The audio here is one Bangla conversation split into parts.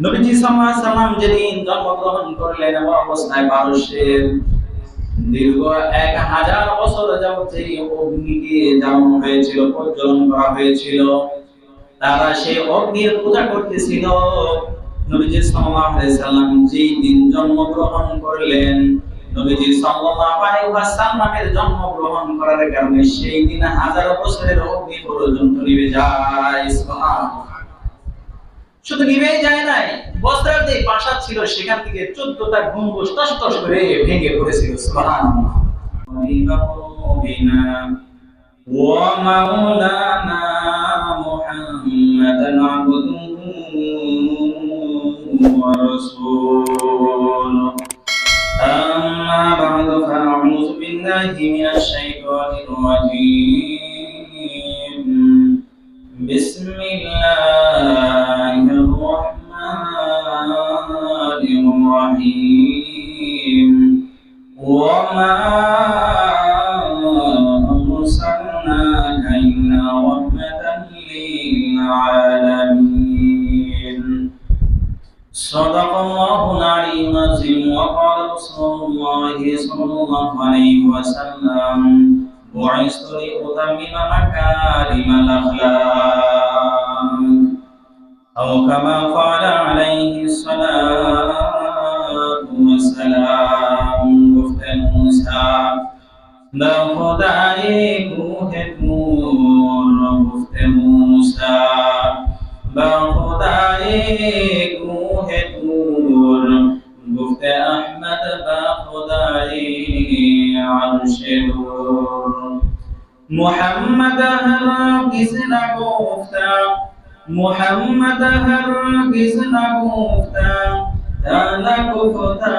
নবীজি সাল্লাল্লাহু আলাইহি সাল্লাম যেদিন জন্মগ্রহণ করলেন এমন অবস্থায় মানুষের দীর্ঘ 1000 বছর যাবত যে অগ্নিকে জ্বালানো হয়েছিল, প্রজ্বলন করা হয়েছিল, তারা সেই অগ্নির পূজা করতেছিল। নবীজি সাল্লাল্লাহু আলাইহি সাল্লাম যেই দিন জন্মগ্রহণ করলেন, নবীজি সাল্লাল্লাহু আলাইহি ওয়াসাল্লামের জন্মগ্রহণ করার কারণে সেই দিন 1000 বছরের অগ্নি পর্যন্ত নিভে যায়। সুবহানাল্লাহ। শুধু নিভেই যায় নাই, বস্ত্রের যে প্রাসাদ ছিল সেখান থেকে 14টা গম্বুজ টস টস করে ভেঙে পড়েছিল। সুবহানাল্লাহ। ومولانا محمدا عبده ورسوله أما بعد فأعوذ بالله من الشيطان الرجيم بسم الله الرحمن الرحيم وما أرسلناك إلا رحمة للعالمين صدق الله العلي العظيم وقال رسول الله صلى الله عليه وسلم بعثت لأتمم مكارم الأخلاق أو كما قال عليه الصلاة والسلام گفت موسى در خدای کوه طور گفت موسى بر خدای کوه طور گفت احمد با خدای عرش نور محمد هرگز نگفتا محمد هرگز نگفتا تا نگفتا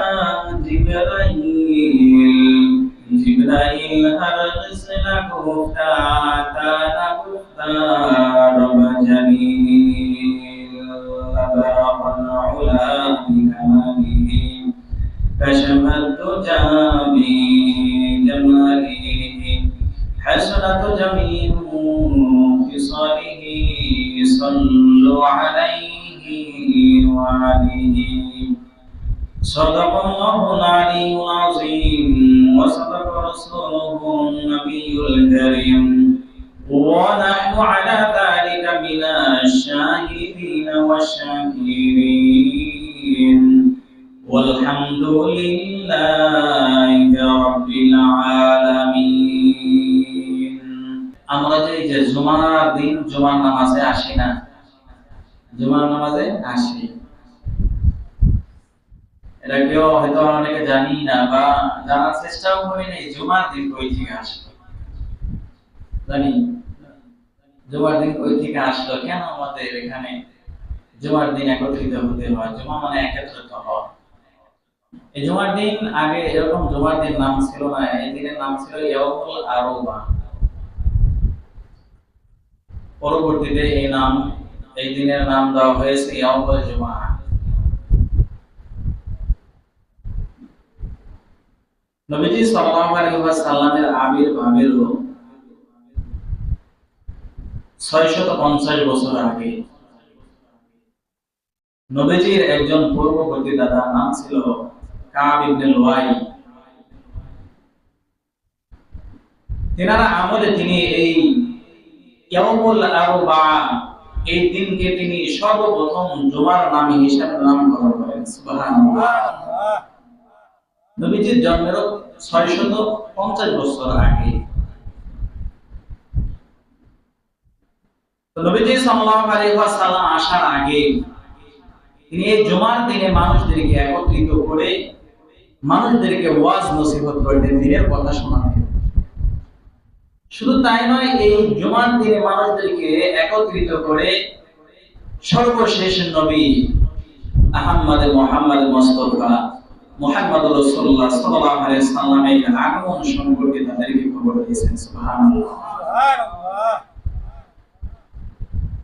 جبرائیل هرگز نگفتا تا نگفتا رب جلیل برق العلا بکماله كشف الدجى بجماله حسنت جميع خصاله صلوا عليه وعليه صدق الله العلي العظيم وصدق رسوله النبي الكريم ونحن على ذلك من الشاهدين والشاكرين والحمد لله رب العالمين আমরা যে জুমার দিন জুমার নামাজে আসি না, জুমার নামাজে আসি, এটা কেউ হয়তো অনেকে জানি না বা জানার চেষ্টাও করি নাই। জুমার দিন কই থেকে আসলো জানি? জুমার দিন কই থেকে আসলো? কেন আমাদের এখানে জুমার দিন একত্রিত হতে হয়? জুমা মানে একত্রিত হওয়া। এই জুমার দিন আগে এরকম জুমার দিন নাম ছিল না, এই দিনের নাম ছিল ইয়াউমুল আরবা। পরবর্তীতে এই দিনের নাম দেওয়া হয়েছে ইয়াউমুল জুমআ। নবীজি সাল্লাল্লাহু আলাইহি ওয়াসাল্লামের আবির্ভাবের 650 বছর আগে নবীজির একজন পূর্ববর্তী দাদা, নাম ছিল কাব ইবনে লুআই। তিনার আমলে তিনি এই ইয়াউমুল আরবা, এই দিনকে তিনি সর্বপ্রথম জুমার নাম হিসেবে নামকরণ করেন। সুবহানাল্লাহ। নবীজির জন্মের 650 বছর আগে নবীজি সাল্লাল্লাহু আলাইহি ওয়াসাল্লাম আসার আগে তিনি এই জুমার দিনে মানুষদেরকে একত্রিত করে মানুষদেরকে ওয়াজ নসিহত করতেন, দিনের কথা শোনাতেন। শুধু তাই নয়, এই জুমার দিনে মানুষদেরকে একত্রিত করে সর্বশেষ নবী আহমদ মুহাম্মদ মুস্তাফা মুহাম্মদ রাসূলুল্লাহ সাল্লাল্লাহু আলাইহি ওয়াসাল্লামের আগমন সম্পর্কে তাদেরকে খবর দিয়েছেন। সুবহানাল্লাহ।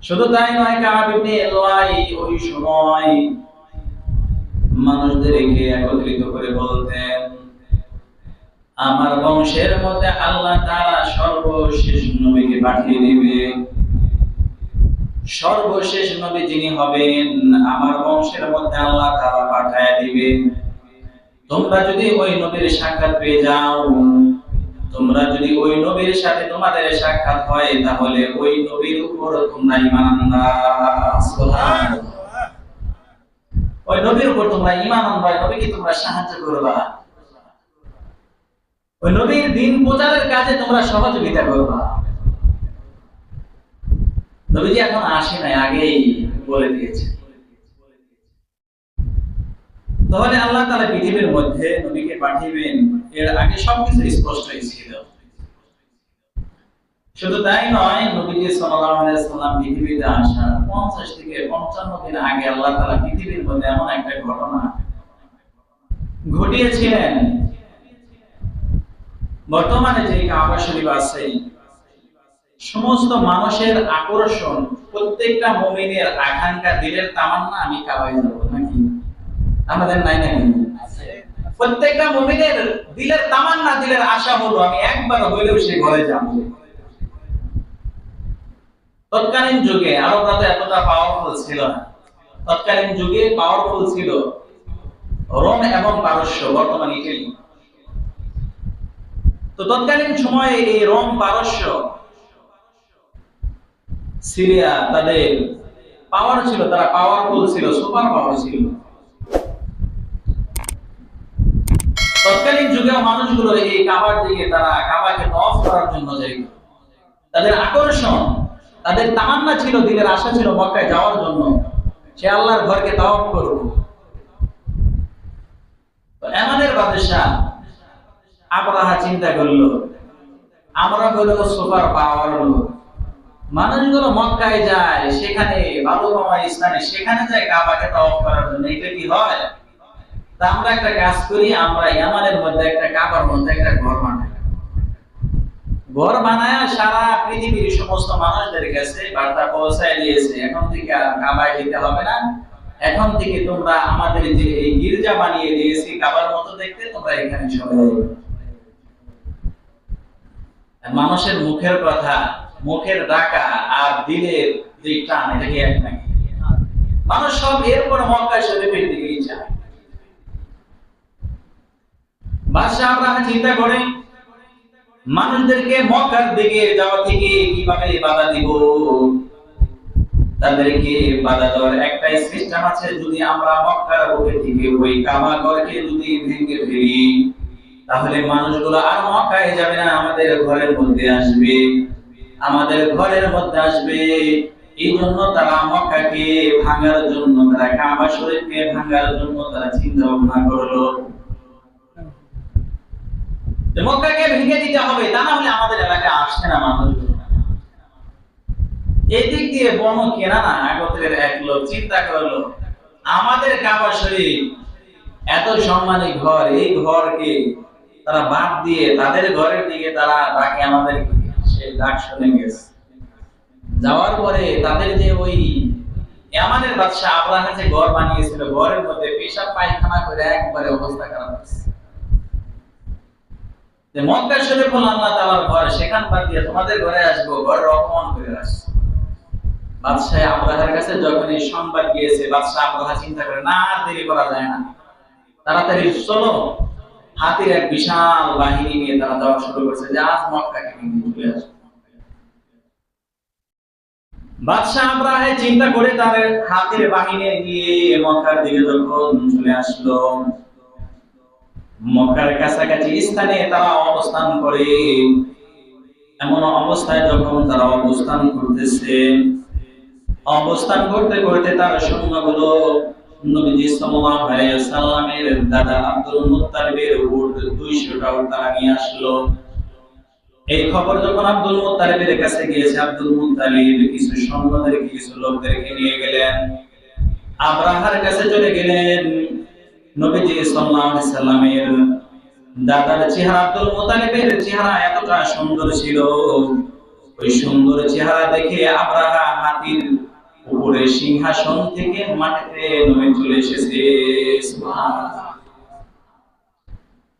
শুধু তাই নয়, কাব ইবনে লুআই ওই সময় মানুষদেরকে একত্রিত করে বলতেন, আমার বংশের মধ্যে আল্লাহ তাআলা সর্বশেষ নবীকে পাঠিয়ে দিবে। সর্বশেষ নবী যিনি হবেন আমার বংশের মধ্যে আল্লাহ তাআলা পাঠায় দিবেন। তোমরা যদি ওই নবীর সাক্ষাৎ পেয়ে যাও, তোমরা যদি ওই নবীর সাথে তোমাদের সাক্ষাৎ হয়, তাহলে ওই নবীর উপর তোমরা ঈমান আনবা। সুবহানাল্লাহ। ওই নবীর উপর তোমরা ঈমান আনবা, নবীকে তোমরা সাহায্য করবা, ওই নবীর দ্বীন প্রচারের কাজে তোমরা সহযোগিতা করবা। নবীজি এখন আসে নাই, আগেই বলে দিয়েছে। তাহলে আল্লাহ তাআলা পৃথিবীর মধ্যে নবীকে পাঠিয়েবেন, এর আগে সবকিছু স্পষ্ট ছিল। শুধু তাই নয়, নবীজি সাল্লাল্লাহু আলাইহি ওয়াসাল্লাম পৃথিবীতে আসার 50 থেকে 55 দিন আগে আল্লাহ তাআলা পৃথিবীর মধ্যে এমন একটা ঘটনা ঘটিয়েছিলেন। বর্তমানে যে কাবা শরীফ আছে, সমস্ত মানুষের আকর্ষণ, প্রত্যেকটা মুমিনের আকাঙ্ক্ষা, দিলের তামান্না, আমি কাবায় যাব নাকি? আমাদের নাই নাকি? প্রত্যেকটা মুমিনের দিলের তামান্না, দিলের আশা হলো আমি একবার হইলেও সেই ঘরে যাব। তৎকালীন যুগে আরবরা তো এতটা পাওয়ারফুল ছিল না। তৎকালীন যুগে পাওয়ারফুল ছিল রোম এবং পারস্য, বর্তমান ইটালি। তো তৎকালীন সময়ে এই রোম, পারস্য, সিরিয়া তাদের পাওয়ার ছিল, তারা পাওয়ারফুল ছিল, সুপার পাওয়ার ছিল। তৎকালীন যুগেও মানুষগুলো এই কাবার দিকে, তারা কাবাকে তওয়াফ করার জন্য যাইত। তাদের আকর্ষণ, তাদের তামান্না ছিল, দিলের আশা ছিল মক্কায় যাওয়ার জন্য, সে আল্লাহর ঘরকে তওয়াফ করব। তো এমনের বাদশা আবরাহা চিন্তা করলো, আমরা হলো সুপার পাওয়ার লোক, মানুষগুলো মক্কায় যায়, সেখানে বালুকাময় স্থানে, সেখানে যায় কাবাকে তওয়াফ করার জন্য, এটা কি হয়? তা আমরা একটা কাজ করি, আমরা ইয়ামানের মধ্যে একটা কাবার মধ্যে একটা ঘর বানাই। ঘর বানায় সারা পৃথিবীর সমস্ত মানুষদের কাছে বার্তা পৌঁছায় দিয়েছে, এখন থেকে আর কাবায় যেতে হবে না, এখন থেকে তোমরা আমাদের যে এই গির্জা বানিয়ে দিয়েছি কাবার মতো দেখতে, তোমরা এখানে চলে যাবে। মানুষের মুখের কথা, মুখের ডাকা আর দিলের যে টান, এটা কি এক নাকি? মানুষ সব এরপর মক্কা শরীফের দিকেই যায়। বাদশা আবরাহা চিন্তা করে মানুষদেরকে মক্কার দিকে যাওয়া থেকে কিভাবে বাধা দিব। তাদেরকে বাধা দেওয়ার একটাই সিস্টেম আছে, যদি আমরা মক্কার বুকে থেকে ওই কাবা ঘরকে যদি ভেঙে ফেলি, তাহলে মানুষগুলো আর মক্কায় যাবে না, আমাদের ঘরের মধ্যে আসবে, আমাদের ঘরের মধ্যে আসবে। এই জন্য তারা মক্কাকে ভাঙার জন্য, তারা কাবা শরীফকে ভাঙার জন্য তারা চিন্তা ভাবনা করলো, মক্কাকে ভেঙে দিতে হবে, তা না হলে আমাদের এলাকায় আসছে না মানুষগুলো। এদিক দিয়ে বন কেনা না আগতের এক লোক চিন্তা করলো, আমাদের কাবা শরীফ এত সম্মানী ঘর, এই ঘরকে তারা বাদ দিয়ে তাদের ঘরের দিকে তারা ডাকে, আমাদের সে ডাক শুনে গেছে। যাওয়ার পরে তাদের যে ওই ইয়ামানের বাদশা আবরাহা যে ঘর বানিয়েছিল, ঘরের মধ্যে পেশাব পায়খানা করে একবারে অবস্থা খারাপ হয়েছে। মক্কা শরীফ হলো আল্লাহ তাআলার ঘর, সেখান বাদ দিয়ে তোমাদের ঘরে আসবো, ঘরের অপমান করে আসছে। বাদশা আবরাহার কাছে যখন এই সংবাদ গিয়েছে, বাদশা আবরাহা চিন্তা করে, না আর দেরি করা যায় না, তাড়াতাড়ি চলো। হাতির এক বিশাল বাহিনী নিয়ে তারা যাওয়া শুরু করছে, যে আজ মক্কাকে ভেঙে চলে আসবে। বাদশা আবরাহা চিন্তা করে তার হাতির বাহিনী নিয়ে মক্কার দিকে যখন চলে আসলো, মক্কার কাছাকাছি স্থানে তারা অবস্থান করে। এমন অবস্থায় যখন তারা অবস্থান করতেছে, অবস্থান করতে করতে তার সৈন্যগুলো নবীজি সাল্লাল্লাহু আলাইহি ওয়াসাল্লামের দাদা আব্দুল মুত্তালিবের উট 200টা উট তারা নিয়ে আসলো। এই খবর যখন আব্দুল মুত্তালিবের কাছে গিয়েছে, আব্দুল মুত্তালিব কিছু সৈন্যদেরকে, কিছু লোকদেরকে নিয়ে গেলেন, আবরাহার কাছে চলে গেলেন। নবীজি সাল্লাল্লাহু আলাইহি সাল্লামের দাদার চেহারা, আব্দুল মুত্তালিবের চেহারা এতটা সুন্দর ছিল, ওই সুন্দর চেহারা দেখে আবরাহা হাতির উপরে সিংহাসন থেকে মাটিতে নেমে চলে এসেছে। সুবহানাল্লাহ।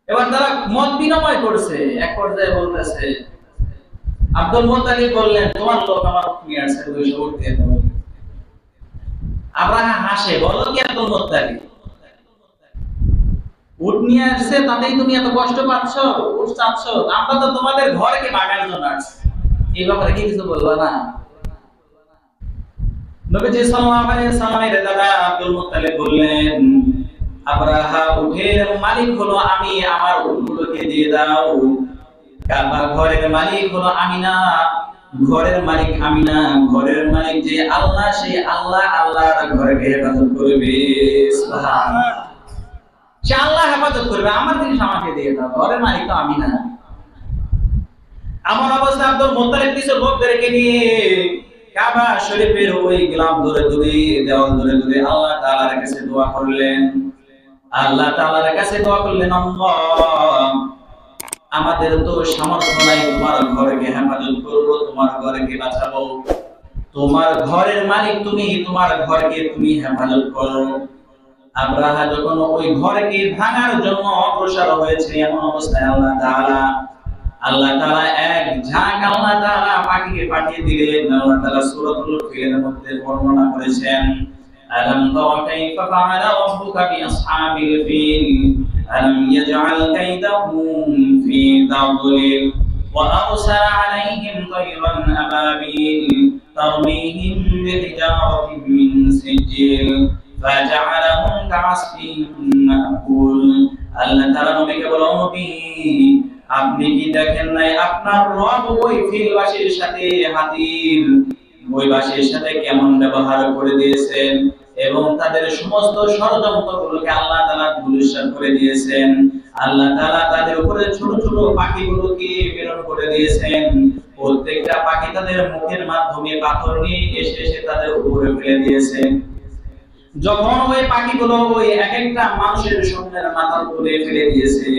এবার তারা মত বিনিময় করছে, এক পর্যায়ে বলতেছে, আব্দুল মুত্তালিব বললেন, তোমার লোক আমার নিয়ে আসছে, 200 উট দিয়ে দাও। আব্রাহা হাসে, বলো কি আব্দুল মুত্তালিব, উট নিয়ে আসছে তাতেই তুমি এত কষ্ট পাচ্ছ, উট চাচ্ছ, আমরা তো তোমাদের ঘরকে বাগার জন্য আসছি, এই ব্যাপারে কি কিছু বলবো না? নবীজি সাল্লাল্লাহু আলাইহি সাল্লামের দাদা আব্দুল মুত্তালিব বললেন, আব্রাহা উটের মালিক হলো আমি, আমার উটগুলোকে দিয়ে দাও। কাবার ঘরের মালিক হলো আমি না, ঘরের মালিক আমি না, ঘরের মালিক যে আল্লাহ, সেই আল্লাহ আল্লাহর ঘরকে হেফাজত করবে। সুবহানাল্লাহ, সে আল্লাহ হেফাজত করবে, আমার জিনিস আমাকে দিয়ে দাও, ঘরের মালিক তো আমি না। আমার অবস্থা আব্দুল মুত্তালিব কিছু লোকদেরকে নিয়ে কাবা শরীফের ওই গ্লাম ধরে ধরে, দেওয়াল ধরে ধরে আল্লাহ তাআলার কাছে দোয়া করলেন। আল্লাহ তাআলার কাছে দোয়া করলেন, আল্লাহ আমাদের তো সামর্থ্য নাই তোমার ঘরকে হেফাজত করব, তোমার ঘরকে বাঁচাবো, তোমার ঘরের মালিক তুমি, তোমার ঘরকে তুমি হেফাজত করো। আব্রাহা যখন ওই ঘরকে ভাঙার জন্য অগ্রসর হয়েছে, এমন অবস্থায় আল্লাহ তাআলা এক ঝাঁক আল্লাহ তাআলা পাখিকে পাঠিয়ে দিলেন। আল্লাহ তাআলা সূরাতুল ফিলের মধ্যে বর্ণনা করেছেন, আলাম তারা কাইফা ফাআলা রাব্বুকা বিআসহাবিল ফিল আলাম ইয়াজআল কাইদাহুম ফি তাদলিল ওয়া আরসালা আলাইহিম তায়রান আবাবিল তারমিহিম বিহিজারাতিন মিন সিজিল ফাজআলাহুম কাআসফিন মাকুল। আল্লাহ তাআলা নবীকে বলেন, নবী আপনি কি দেখেন নাই আপনার রব ওই ফিলবাসীর সাথে, হাতির ওই বাসীর সাথে কেমন ব্যবহার করে দিয়েছেন, এবং তাদের সমস্ত ষড়যন্ত্রগুলোকে আল্লাহ তাআলা ধূলিসাৎ করে দিয়েছেন। আল্লাহ তাআলা তাদের উপরে ছোট ছোট পাখিগুলোকে প্রেরণ করে দিয়েছেন, প্রত্যেকটা পাখি তাদের মুখের মাধ্যমে পাথর নিয়ে এসে এসে তাদের উপরে ফেলে দিয়েছেন। যখন ওই পাখিগুলো ওই এক একটা মানুষের সৈন্যের মাথার উপরে ফেলে দিয়েছে,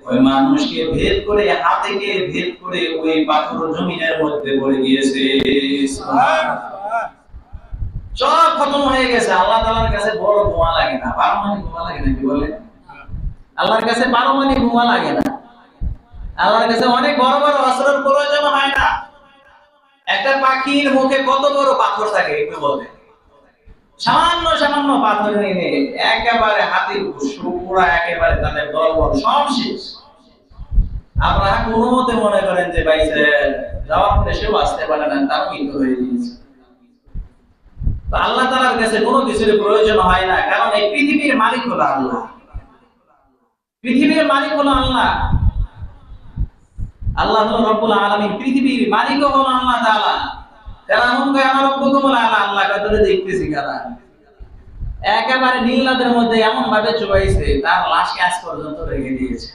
ওই মানুষকে ভেদ করে, হাতেকে ভেদ করে ওই পাথর জমিনের মধ্যে পড়ে গিয়েছে। সব খতম হয়ে গেছে। আল্লাহ তাআলার কাছে বড় বোমা লাগে না, পারমাণবিক বোমা লাগে না, কি বলে? আল্লাহর কাছে পারমাণবিক বোমা লাগে না, আল্লাহর কাছে অনেক বড় বড় অস্ত্রের প্রয়োজন হয় না। একটা পাখির মুখে কত বড় পাথর থাকে একটু বলে? সামান্য সামান্য পাথর নিয়ে একেবারে হাতির পুরা একেবারে তাদের দলবল সব শেষ। আপনারা কোনো মতে মনে করেন যে ভাই যাওয়ার পরে সেও আসতে পারে না, তার মৃত্যু হয়ে গিয়েছে। আল্লাহ তাআলার কাছে কোনো কিছুর প্রয়োজন হয় না, কারণ এই পৃথিবীর মালিক হলো আল্লাহ, পৃথিবীর মালিক হলো আল্লাহ। আল্লাহ হলো রব্বুল আলামিন, পৃথিবীর মালিক হলো আল্লাহ তাআলা। আল্লাহ কাদের দেখতেছি কারা একেবারে নীলাদের মধ্যে এমন ভাবে চুবাইছে, তার লাশকে আজ পর্যন্ত রেখে দিয়েছে।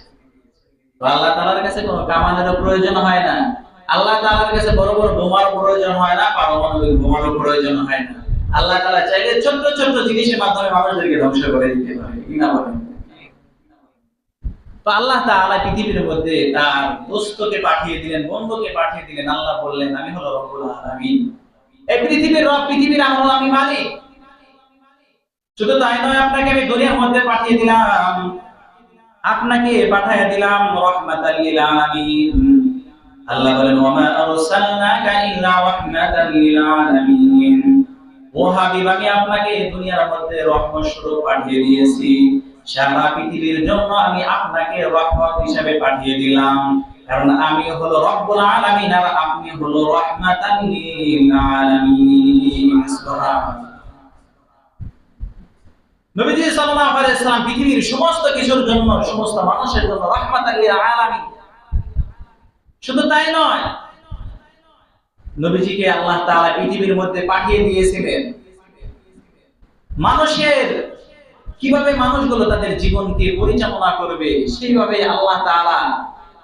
আল্লাহ তাআলার কাছে কোনো কামানের প্রয়োজন হয় না, আল্লাহ তাআলার কাছে বড় বড় বোমার প্রয়োজন হয় না, পারমাণবিক বোমার প্রয়োজন হয় না। আল্লাহ তাআলা চাইলে ছোট ছোট জিনিসের মাধ্যমে মানুষদেরকে ধ্বংস করে দিতে পারে, কি না বলেন? তো আল্লাহ তাআলা পৃথিবীর মধ্যে তার দোস্তকে পাঠিয়ে দিলেন, বন্ধুকে পাঠিয়ে দিলেন। আল্লাহ বললেন, আমি হলো রব্বুল আলামিন, এই পৃথিবীর রব, পৃথিবীর আমি মালিক। শুধু তাই নয়, আপনাকে আমি দুনিয়ার মধ্যে পাঠিয়ে দিলাম, আপনাকে পাঠিয়ে দিলাম রাহমাতাল লিল আলামিন। আল্লাহ বলেন, ওয়া মা আরসালনাকা ইল্লা রাহমাতাল লিল আলামিন। ও হাবিব, আমি আপনাকে দুনিয়ার মধ্যে রহমত স্বরূপ পাঠিয়ে দিয়েছি, সারা পৃথিবীর জন্য আমি আপনাকে রহমত হিসেবে পাঠিয়ে দিলাম, কারণ আমি হলো রব্বুল আলামিন আর আপনি হলো রাহমাতাল লিল আলামিন। সুবহানাল্লাহ। নবীজি সাল্লাল্লাহু আলাইহি ওয়াসাল্লাম পৃথিবীর সমস্ত কিছুর জন্য, সমস্ত মানুষের জন্য রাহমাতাল লিল আলামিন। শুধু তাই নয়, নবীজিকে আল্লাহ তাআলা পৃথিবীর মধ্যে পাঠিয়ে দিয়েছিলেন মানুষের কিভাবে মানুষগুলো তাদের জীবনকে পরিচালনা করবে, সেইভাবে আল্লাহ তাআলা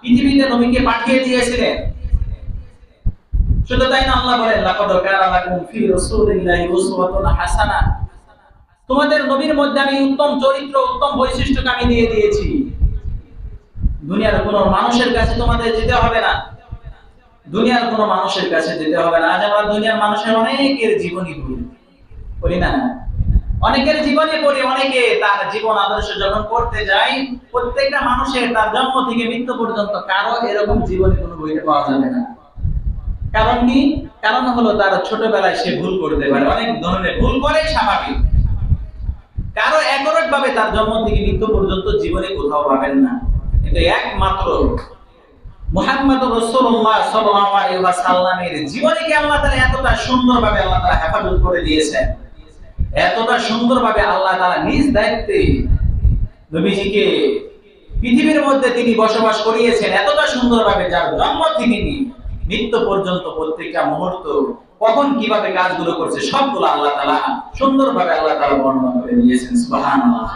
পৃথিবীতে নবীকে পাঠিয়ে দিয়েছিলেন। শুধু তাই না, আল্লাহ বলেন, লাকাদ কানা লাকুম ফি রাসূলিল্লাহি উসওয়াতুন হাসানাহ। তোমাদের নবীর মধ্যে আমি উত্তম চরিত্র, উত্তম বৈশিষ্ট্য আমি দিয়ে দিয়েছি। দুনিয়ার কোনো মানুষের কাছে তোমাদের যেতে হবে না, দুনিয়ার কোনো মানুষের কাছে যেতে হবে না। আজ আমরা দুনিয়ার মানুষের অনেকের জীবনী পড়ি না, অনেকের জীবনে পড়ি, অনেকে তার জীবন আদর্শ যখন পড়তে যায়, প্রত্যেকটা মানুষের তার জন্ম থেকে মৃত্যু পর্যন্ত কারো এরকম জীবনে কোনো বইতে পাওয়া যাবে না। কারণ কি? কারণ হলো তার ছোটবেলায় সে ভুল করতে পারে, অনেক ধরনের ভুল করে, স্বাভাবিক। কারো একরট ভাবে তার জন্ম থেকে মৃত্যু পর্যন্ত জীবনে কোথাও পাবেন না, কিন্তু একমাত্র মুহাম্মদুর রাসূলুল্লাহ সাল্লাল্লাহু আলাইহি ওয়াসাল্লামের জীবনীকে আল্লাহ তাআলা এতটা সুন্দরভাবে আল্লাহ তাআলা হেফাজত করে দিয়েছেন, এতটা সুন্দরভাবে আল্লাহ তাআলা নিজ দায়িত্বে নবীজিকে পৃথিবীর মধ্যে তিনি বসবাস করিয়েছেন এতটা সুন্দরভাবে, যার জন্ম থেকে মৃত্যু পর্যন্ত প্রত্যেকটা মুহূর্ত কখন কিভাবে কাজগুলো করছে সবগুলো আল্লাহ তাআলা সুন্দরভাবে আল্লাহ তাআলা বর্ণনা করে দিয়েছেন। সুবহানাল্লাহ।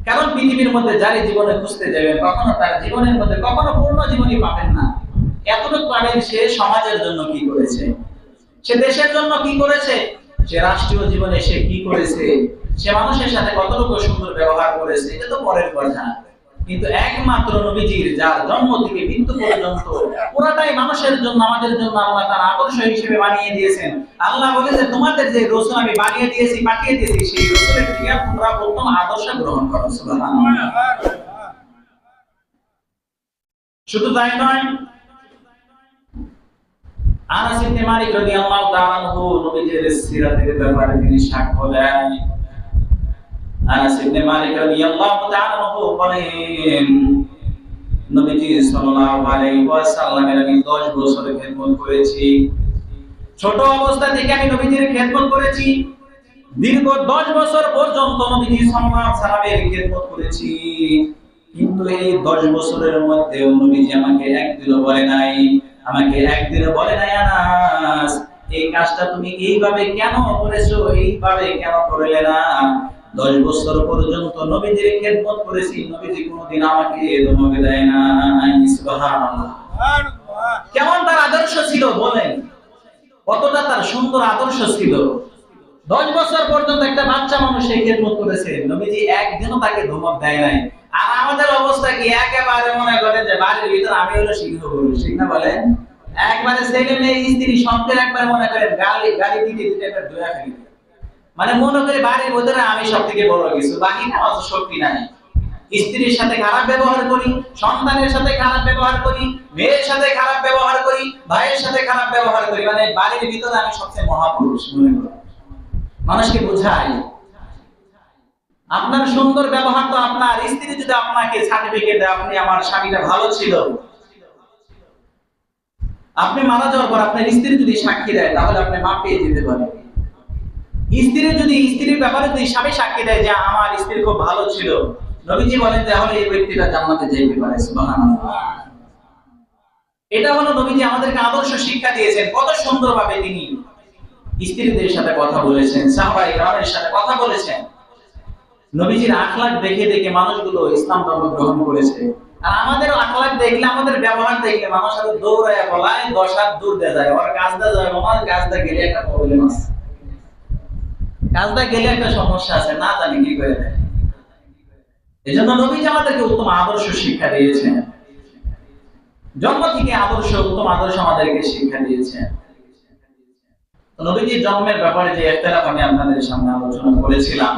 কারণ পৃথিবীর মধ্যে যারই জীবনে খুঁজতে যাবেন কখনো তার জীবনের মধ্যে কখনো পূর্ণ জীবনই পাবেন না। এতটুকু পাবেন সে সমাজের জন্য কি করেছে, সে দেশের জন্য কি করেছে, সে রাষ্ট্রীয় জীবনে সে কি করেছে, সে মানুষের সাথে কতটুকু সুন্দর ব্যবহার করেছে, এটা তো পরের কথা। কিন্তু একমাত্র নবীজির যার জন্ম থেকে মৃত্যু পর্যন্ত পুরাটাই মানুষের জন্য, আমাদের জন্য আল্লাহ তার আদর্শ হিসেবে বানিয়ে দিয়েছেন। আল্লাহ বলে যে তোমাদের যে রাসূল আমি বানিয়ে দিয়েছি, পাঠিয়ে দিয়েছি, সেই রাসূলের থেকে তোমরা প্রথম আদর্শ গ্রহণ করো। সুবহানাল্লাহ। শুধু তাই নয়, আনাস ইবনে মালিক রাদিয়াল্লাহু তাআলা আনহু নবীজির সিরাতের ব্যাপারে তিনি সাক্ষ্য দেন। আনাস ইবনে মালিক রাদিয়াল্লাহু তাআলা আনহু বলেন, নবীজি সাল্লাল্লাহু আলাইহি ওয়াসাল্লামের আমি 10 বছর খেদমত করেছি। ছোট অবস্থা থেকে আমি নবীজির খেদমত করেছি, দীর্ঘ 10 বছর পর্যন্ত নবীজি সাল্লাল্লাহু আলাইহি ওয়াসাল্লামের খেদমত করেছি। কিন্তু এই 10 বছরের মধ্যে নবীজি আমাকে একদিনও বলে নাই, আনাস এই কাজটা তুমি এইভাবে কেন করেছো, এইভাবে কেন করলে না? 10 বছর পর্যন্ত নবীজির খেদমত করেছি, নবীজি কোনোদিন আমাকে ধমক দেয় না। সুবহানাল্লাহ। কেমন তার আদর্শ ছিল বলেন, কতটা তার সুন্দর আদর্শ ছিল। 10 বছর পর্যন্ত একটা বাচ্চা মানুষ এই খেদমত করেছে, নবীজি একদিনও তাকে ধমক দেয় নাই। আর আমাদের অবস্থা কি? একেবারে মনে করেন যে বাড়ির ভিতর আমি হলো সিংহ গরু, ঠিক না বলেন? একবারে ছেলে মেয়ে স্ত্রী সবদের একবার মনে করেন গালি দিতে দিতে একবার দয়া ফেলি, মানে মনে করে বাড়ির ভিতরে আমি সব থেকে বড় কিছু, বাকি আমার শক্তি নাই। স্ত্রীর সাথে খারাপ ব্যবহার করি, সন্তানের সাথে খারাপ ব্যবহার করি, মেয়ের সাথে খারাপ ব্যবহার করি, ভাইয়ের সাথে খারাপ ব্যবহার করি, মানে বাড়ির ভিতরে আমি সবচেয়ে মহাপুরুষ মনে করি। মানুষকে বোঝাই আপনার সুন্দর ব্যবহার তো আপনার স্ত্রী যদি আপনাকে সার্টিফিকেট দেয় আপনি আমার স্বামীটা ভালো ছিল, আপনি মারা যাওয়ার পর আপনার স্ত্রী যদি সাক্ষী দেয় তাহলে আপনি মাপ পেয়ে যেতে পারেন। স্ত্রীর ব্যাপারে যদি স্বামী সাক্ষী দেয় যে আমার স্ত্রী খুব ভালো ছিল, নবীজি বলেন তাহলে এই ব্যক্তিটা জান্নাতে যেতে পারে। সুবহানাল্লাহ। এটা হলো নবীজি আমাদেরকে আদর্শ শিক্ষা দিয়েছেন, কত সুন্দরভাবে তিনি স্ত্রীদের সাথে কথা বলেছেন, সাহাবায়ে কেরামের সাথে কথা বলেছেন। নবীজির আখলাক দেখে দেখে মানুষগুলো ইসলাম ধর্ম গ্রহণ করেছে। আর আমাদের আখলাক দেখলে, আমাদের ব্যবহার দেখলে মানুষ আরো দৌড়ায় বলায় 10 হাত দূর দিয়ে যায়, ওর কাজটা যায়, আমার কাজটা গেলে একটা প্রবলেম আছে, কাজটা গেলে একটা সমস্যা আছে, না জানি কি করে দেয়। এজন্য নবীজি আমাদেরকে উত্তম আদর্শ শিক্ষা দিয়েছেন, জন্ম থেকে উত্তম আদর্শ আমাদেরকে শিক্ষা দিয়েছেন। নবীজির জন্মের ব্যাপারে যে ইখতিলাফ আমি আপনাদের সামনে আলোচনা করেছিলাম,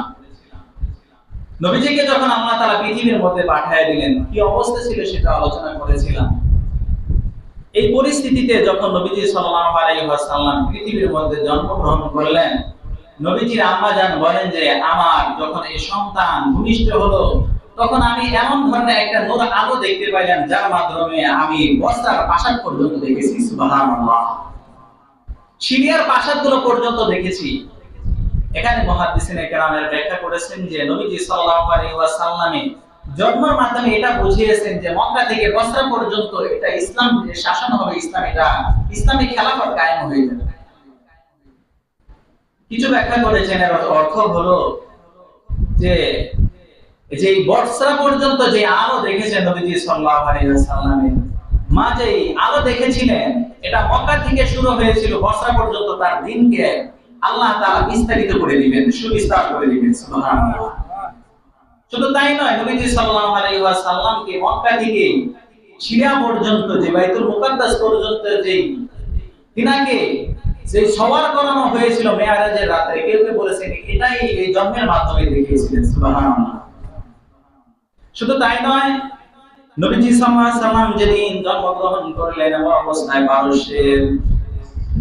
নবীজিকে যখন আল্লাহ তাআলা পৃথিবীর মধ্যে পাঠিয়ে দিলেন কি অবস্থা ছিল সেটা আলোচনা করেছিলাম। এই পরিস্থিতিতে যখন নবীজি সাল্লাল্লাহু আলাইহি ওয়াসাল্লাম পৃথিবীর মধ্যে জন্মগ্রহণ করলেন, নবীজির আম্মা জান বলেন যে আমার যখন এই সন্তান ভূমিষ্ঠ হলো তখন আমি এমন ধরনের একটা নূর আলো দেখতে পাইলাম যার মাধ্যমে আমি বস্তার প্রাসাদ পর্যন্ত দেখেছি। সুবহানাল্লাহ। সিরিয়ার প্রাসাদগুলো পর্যন্ত দেখেছি। এখানে মুহাদ্দিসিনে কেরামের ব্যাখ্যা করেছেন যে নবীজি সাল্লাল্লাহু আলাইহি ওয়াসাল্লামের জন্মের মাধ্যমে এটা বুঝিয়েছেন যে মক্কা থেকে বসরা পর্যন্ত এটা ইসলাম শাসন হবে, ইসলামী খেলাফত কায়েম হয়ে যাবে। কিছু ব্যাখ্যা করেছেন এর অর্থ হলো যে যে বসরা পর্যন্ত যে আলো দেখেছেন নবীজি সাল্লাল্লাহু আলাইহি ওয়াসাল্লামের মা যে আলো দেখেছিলেন এটা মক্কা থেকে শুরু হয়েছিল, বসরা পর্যন্ত তার দিনকে আল্লাহ তাআলা বিস্তারিত করে দিবেন, সুবিস্তার করে দিবেন। সুবহানাল্লাহ। শুধু তাই নয়, নবীজি সাল্লাল্লাহু আলাইহি ওয়াসাল্লামকে মক্কা থেকে সিরিয়া পর্যন্ত যে বাইতুল মুকাদ্দাস পর্যন্ত তিনাকে যে সওয়ার করানো হয়েছিল মেরাজের রাতে, কেউ কেউ বলেছেন এটাই এই জন্মের মাধ্যমে দেখিয়েছিলেন। সুবহানাল্লাহ। শুধু তাই নয়, নবীজি সাল্লাল্লাহু আলাইহি ওয়াসাল্লাম যেদিন জন্মগ্রহণ করলেন এমন অবস্থায় পারস্যের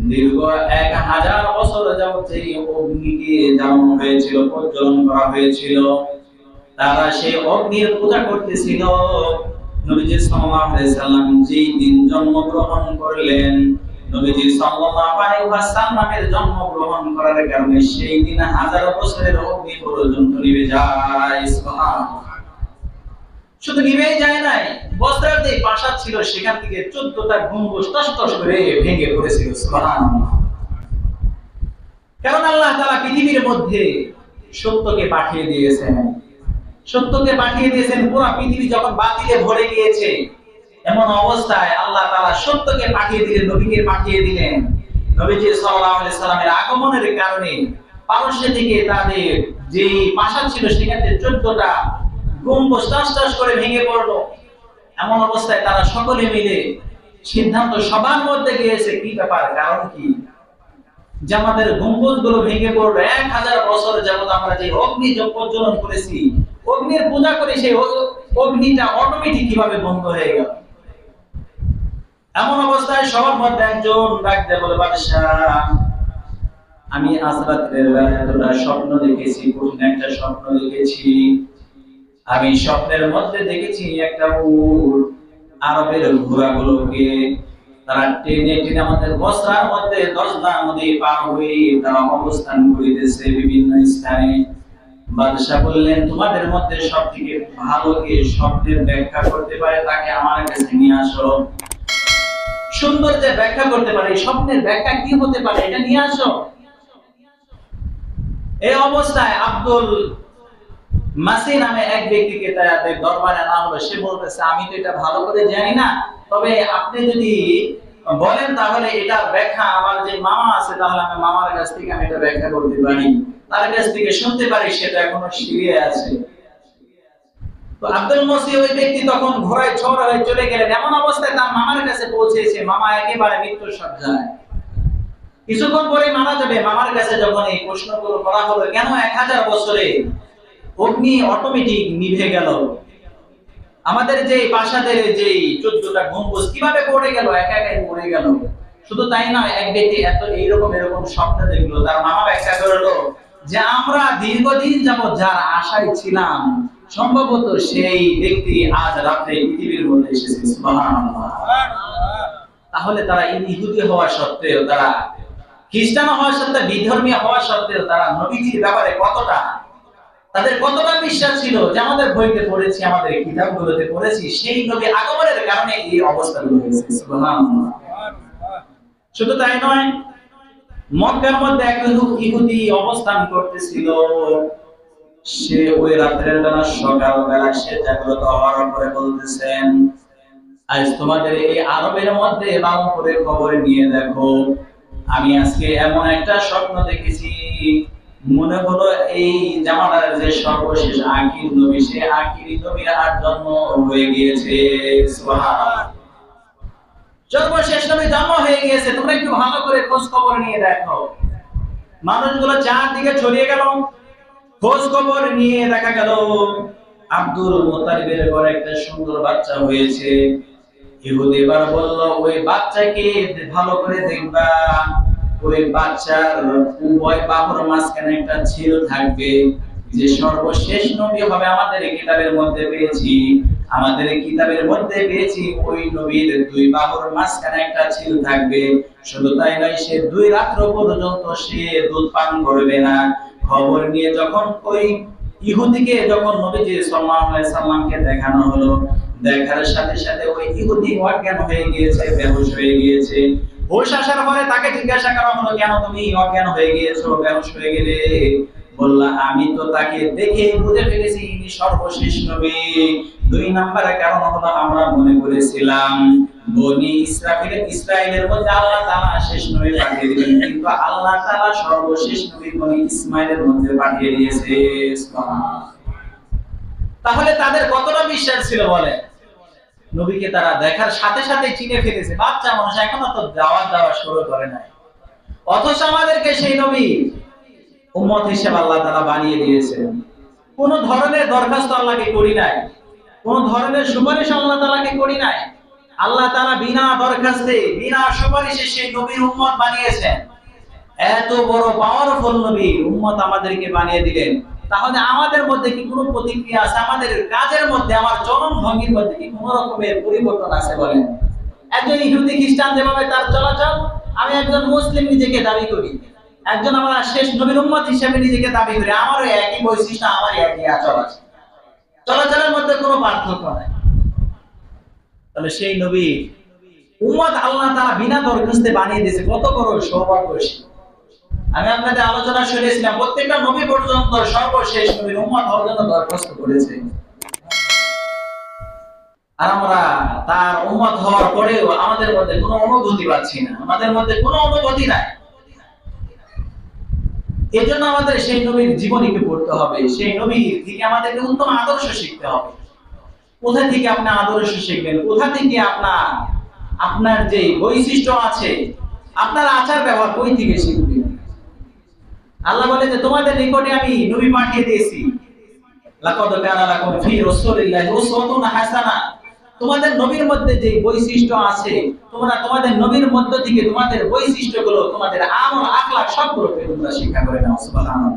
দীর্ঘ 1000 বছর যাবত এই অগ্নিকে জ্বালানো হয়েছিল, প্রজ্বলন করা হয়েছিল। তারা সেই অগ্নির পূজা করতেছিল। নবীজি সাল্লাল্লাহু আলাইহি সাল্লাম যেই দিন জন্মগ্রহণ করলেন, নবীজি সাল্লাল্লাহু আলাইহি ওয়াসাল্লামের জন্মগ্রহণ করার কারণে সেই দিন 1000 বছরের অগ্নি পর্যন্ত নিভে যায়। সুবহানাল্লাহ। শুধু নিভেই যায় নাই, বস্ত্রের যে প্রাসাদ ছিল সেখান থেকে 14টা গম্বুজ টস টস করে ভেঙে পড়েছিল। সুবহানাল্লাহ। কারণ আল্লাহ তাআলা পৃথিবীর মধ্যে সত্যকে পাঠিয়ে দিয়েছেন। সত্যকে পাঠিয়ে দিয়েছেন। পুরো পৃথিবী যখন বাতিলে ভরে গিয়েছে, এমন অবস্থায় আল্লাহ তাআলা সত্যকে পাঠিয়ে দিলেন, নবীকে পাঠিয়ে দিলেন। নবীজি সাল্লাল্লাহু আলাইহি সাল্লামের আগমনের কারণে পারস্য থেকে তাদের যে প্রাসাদ ছিল সেখানে 14টা গম্বুজ টাস টাস করে ভেঙে পড়লো। এমন অবস্থায় তারা সকলে মিলে সিদ্ধান্ত সবার মধ্যে গিয়েছে, কি ব্যাপার, কারণ কি, যে আমাদের গম্বুজগুলো ভেঙে পড়লো। 1000 বছর যাবত আমরা যে অগ্নি প্রজ্বলন করেছি, অগ্নির পূজা করে, সেই অগ্নিটা অটোমেটিক কিভাবে বন্ধ হয়ে গেল। এমন অবস্থায় সবার মধ্যে একজন ডাক দিয়ে বলে, বাদশাহ, আমি আজ রাতের বেলা এতটা স্বপ্ন দেখেছি, কঠিন একটা স্বপ্ন দেখেছি। আমি স্বপ্নের মধ্যে দেখেছি একটা উট আরবের ঘোড়াগুলোকে তারা টেনে টেনে আমাদের বস্ত্রার মধ্যে 10 নদী পার হয়ে তারা অবস্থান করিতেছে বিভিন্ন স্থানে। বাদশাহ বললেন, তোমাদের মধ্যে সবথেকে ভালো কে স্বপ্নের ব্যাখ্যা করতে পারে তাকে আমার কাছে নিয়ে আসো। সুন্দর যে ব্যাখ্যা করতে পারে, স্বপ্নের ব্যাখ্যা কি হতে পারে, এটা নিয়ে আসো। এই অবস্থায় আব্দুল মাসি নামে এক ব্যক্তিকে তাদের দরবারে আনা হলো। সে বলতেছে, আমি তো এটা ভালো করে জানি না, তবে আপনি যদি বলেন তাহলে এটার ব্যাখ্যা আমার যে মামা আছে, তাহলে আমি মামার কাছ থেকে আমি এটা ব্যাখ্যা করতে পারি, তার কাছ থেকে শুনতে পারি, সেটা এখনো সিরিয়ে আছে। তো আব্দুল মসি ওই ব্যক্তি তখন ঘোড়ায় চড় হয়ে চলে গেলেন। এমন অবস্থায় তার মামার কাছে পৌঁছেছে, মামা একেবারে মৃত্যুর শয্যায়, কিছুক্ষণ পরে মারা যাবে। মামার কাছে যখন এই প্রশ্নগুলো করা হলো, কেন 1000 বছরে অগ্নি অটোমেটিক নিভে গেল, আমাদের যে প্রাসাদের যে 14টা গম্বুজ কিভাবে পড়ে গেল, একা একাই পড়ে গেল। শুধু তাই নয়, এক ব্যক্তি এরকম স্বপ্ন দেখলো। তার মামা ব্যাখ্যা করলো যে আমরা দীর্ঘদিন যাবত যার আশায় ছিলাম, সম্ভবত সেই ব্যক্তি আজ রাতে পৃথিবীর মধ্যে এসেছে। সুবহানাল্লাহ। তাহলে তারা ইহুদি হওয়া সত্ত্বেও, তারা খ্রিস্টান হওয়া সত্ত্বেও, বিধর্মী হওয়া সত্ত্বেও তারা নবীজির ব্যাপারে তাদের কতটা বিশ্বাস ছিল, যে আমাদের বইতে পড়েছি, আমাদের কিতাবগুলোতে পড়েছি, সেই নবী আগমনের কারণে এই অবস্থাগুলো হয়েছে। সুবহানাল্লাহ। শুধু তাই নয়, মক্কার মধ্যে এক ইহুদি অবস্থান করতেছিল। সে ওই রাতের বেলা সকালবেলা সে জাগ্রত হওয়ার পরে বলতেছেন, আজ তোমাদের এই আরবের মধ্যে ভালো করে খবর নিয়ে দেখো, আমি আজকে এমন একটা স্বপ্ন দেখেছি, মনে হলো এই জামানার যে সর্বশেষ আখির নবী, সে আখির নবীর আর জন্ম হয়ে গিয়েছে। সুবহানাল্লাহ। সর্বশেষ নবী জন্ম হয়ে গিয়েছে। তোমরা একটু ভালো করে খোঁজ খবর নিয়ে দেখো। মানুষগুলো চারদিকে ছড়িয়ে গেল। খোঁজ খবর নিয়ে দেখা গেল আব্দুল মুত্তালিবের ঘরে একটা সুন্দর বাচ্চা হয়েছে। ইহুদি এবার বলল, ওই বাচ্চাকে ভালো করে দেখবা, ওই বাচ্চার উভয় বাহুর মাঝখানে একটা ছিল থাকবে। যে সর্বশেষ নবী হবে আমাদের কিতাবের মধ্যে পেয়েছি, ওই নবীর 2 বাহুর মাঝখানে একটা ছিল থাকবে। শুধু তাই নয়, সে 2 রাত্র পর্যন্ত সে দুধ পান করবে না। খবর নিয়ে যখন ওই ইহুদিকে যখন নবীজি সাল্লাল্লাহু আলাইহি সাল্লামকে দেখানো হলো, দেখার সাথে সাথে ওই ইহুদি অজ্ঞান হয়ে গিয়েছে, বেহুশ হয়ে গিয়েছে। হোশ আসার পরে তাকে জিজ্ঞাসা করা হলো, কেন তুমি অজ্ঞান হয়ে গিয়েছো, বেহুশ হয়ে গেলে? বললা, আমি তো তাকে দেখে বুঝে ফেলেছি ইনি সর্বশেষ নবী। 2 নম্বরের কারণ হলো, আমরা মনে করেছিলাম বনি ইসরাইলের মধ্যে আল্লাহ তাআলা শেষ নবী পাঠিয়ে দিবেন, কিন্তু আল্লাহ তাআলা সর্বশেষ নবী বনি ইসমাইলের মধ্যে পাঠিয়ে দিয়েছে। সুবহানাল্লাহ। তাহলে তাদের কতটা বিশ্বাস ছিল বলে, নবীকে তারা দেখার সাথে সাথে চিনে ফেলেছে। বাচ্চা মানুষ, এখনো তো দাওয়া শুরু করে নাই, অথচ আমাদেরকে সেই নবী উম্মত হিসেবে আল্লাহ তাআলা বানিয়ে দিয়েছেন। কোন ধরনের দরখাস্ত আল্লাহকে করি নাই, কোন ধরনের সুপারিশ আল্লাহ তাআলাকে করি নাই। আল্লাহ তাআলা বিনা দরখাস্তে বিনা সুপারিশে সেই নবীর উম্মত বানিয়েছেন। এত বড় পাওয়ারফুল নবী উম্মত আমাদেরকে বানিয়ে দিলেন, তাহলে আমাদের মধ্যে কি কোনো প্রতিক্রিয়া আছে? আমাদের কাজের মধ্যে, আমার চলন ভঙ্গির মধ্যে কি কোনো রকমের পরিবর্তন আছে বলেন? একজন ইহুদি খ্রিস্টান যেভাবে তার চলাচল, আমি একজন মুসলিম নিজেকে দাবি করি, একজন আমরা শেষ নবীর উম্মত হিসেবে নিজেকে দাবি করি, আমারও একই বৈশিষ্ট্য, আমার একই আচরণ আছে, চলাচলের মধ্যে কোনো পার্থক্য নাই। তাহলে সেই নবী উম্মত আল্লাহ তাআলা বিনা দরখাস্তে বানিয়ে দিয়েছে, কত বড় সৌভাগ্যশী। আমি আপনাদের আলোচনা শুনেছিলাম প্রত্যেকটা নবী পর্যন্ত সর্বশেষ নবীর উম্মত হওয়ার জন্য দরখাস্ত করেছে, আর আমরা তার উম্মত হওয়ার পরেও আমাদের মধ্যে কোনো অনুভূতি পাচ্ছি না, আমাদের মধ্যে কোনো অনুভূতি নাই। এজন্য আমাদের সেই নবীর জীবনীকে পড়তে হবে, সেই নবী থেকে আমাদেরকে উত্তম আদর্শ শিখতে হবে। কোথা থেকে আপনি আদর্শ শিখবেন? কোথা থেকে আপনার যে বৈশিষ্ট্য আছে, আপনার আচার ব্যবহার কই থেকে শিখবেন? আল্লাহ বলে যে তোমাদের নিকটে আমি নবী পাঠিয়ে দিয়েছি, লাকাদ কানা লাকুম ফি রাসূলিল্লাহি উসওয়াতুন হাসানা। তোমাদের নবীর মধ্যে যে বৈশিষ্ট্য আছে, তোমরা তোমাদের নবীর মধ্য থেকে তোমাদের বৈশিষ্ট্যগুলো, তোমাদের আমল আখলাক সবগুলোকে তোমরা শিক্ষা করে নাও। সুবহানাল্লাহ।